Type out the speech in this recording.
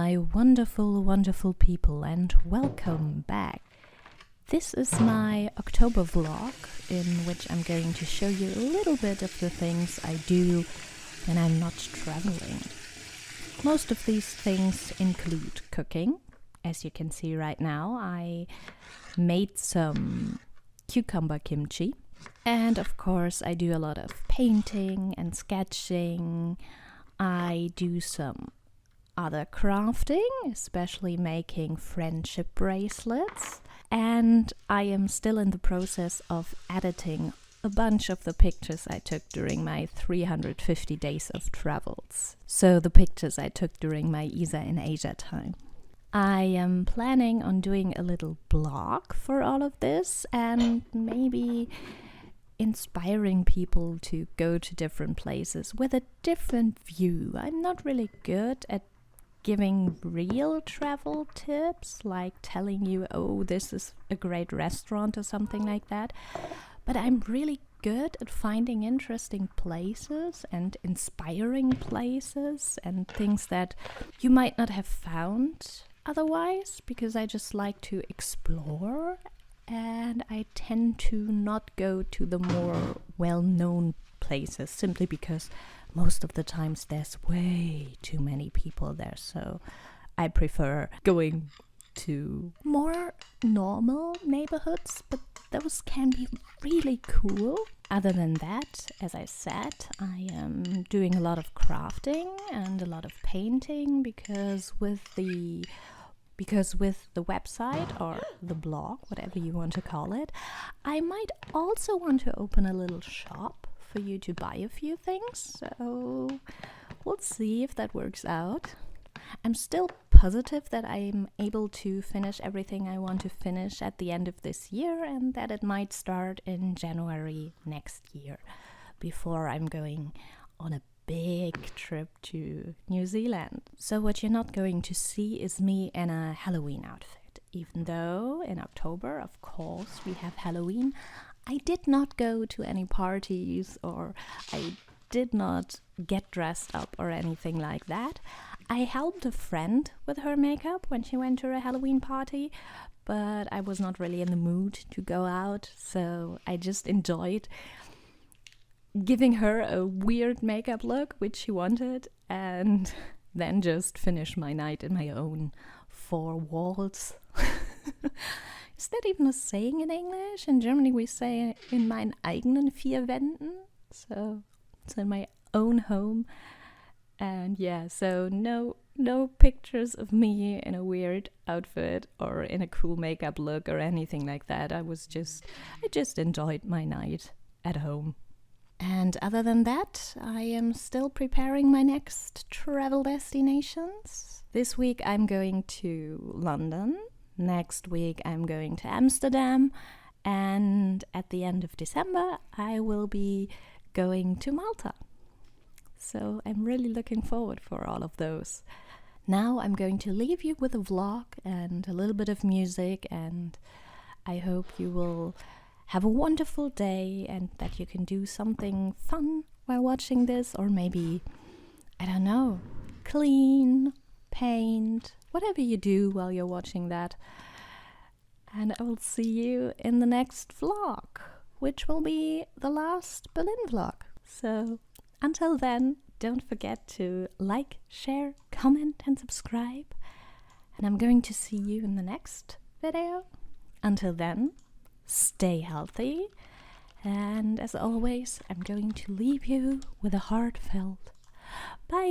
my wonderful, wonderful people, and welcome back. This is my October vlog in which I'm going to show you a little bit of the things I do when I'm not traveling. Most of these things include cooking. As you can see right now, I made some cucumber kimchi. And of course, I do a lot of painting and sketching. I do some other crafting, especially making friendship bracelets. And I am still in the process of editing a bunch of the pictures I took during my 350 days of travels. So the pictures I took during my Isa in Asia time. I am planning on doing a little blog for all of this and maybe inspiring people to go to different places with a different view. I'm not really good at giving real travel tips, like telling you, oh, this is a great restaurant or something like that. But I'm really good at finding interesting places and inspiring places and things that you might not have found otherwise, because I just like to explore. And I tend to not go to the more well-known places simply because most of the times there's way too many people there. So I prefer going to more normal neighborhoods, but those can be really cool. Other than that, as I said, I am doing a lot of crafting and a lot of painting because with the website or the blog, whatever you want to call it, I might also want to open a little shop for you to buy a few things. So we'll see if that works out. I'm still positive that I'm able to finish everything I want to finish at the end of this year and that it might start in January next year before I'm going on a big trip to New Zealand. So what you're not going to see is me in a Halloween outfit. Even though in October, of course, we have Halloween, I did not go to any parties or I did not get dressed up or anything like that. I helped a friend with her makeup when she went to a Halloween party, but I was not really in the mood to go out, so I just enjoyed giving her a weird makeup look, which she wanted, and then just finish my night in my own four walls. Is that even a saying in English? In Germany we say in meinen eigenen vier Wänden. So it's in my own home. And yeah, so no pictures of me in a weird outfit or in a cool makeup look or anything like that. I just enjoyed my night at home. And other than that, I am still preparing my next travel destinations. This week I'm going to London. Next week I'm going to Amsterdam. And at the end of December, I will be going to Malta. So I'm really looking forward for all of those. Now I'm going to leave you with a vlog and a little bit of music, and I hope you will have a wonderful day and that you can do something fun while watching this, or maybe, I don't know, clean, paint, whatever you do while you're watching that. And I will see you in the next vlog, which will be the last Berlin vlog. So until then, don't forget to like, share, comment and subscribe. And I'm going to see you in the next video. Until then, stay healthy, and as always, I'm going to leave you with a heartfelt bye.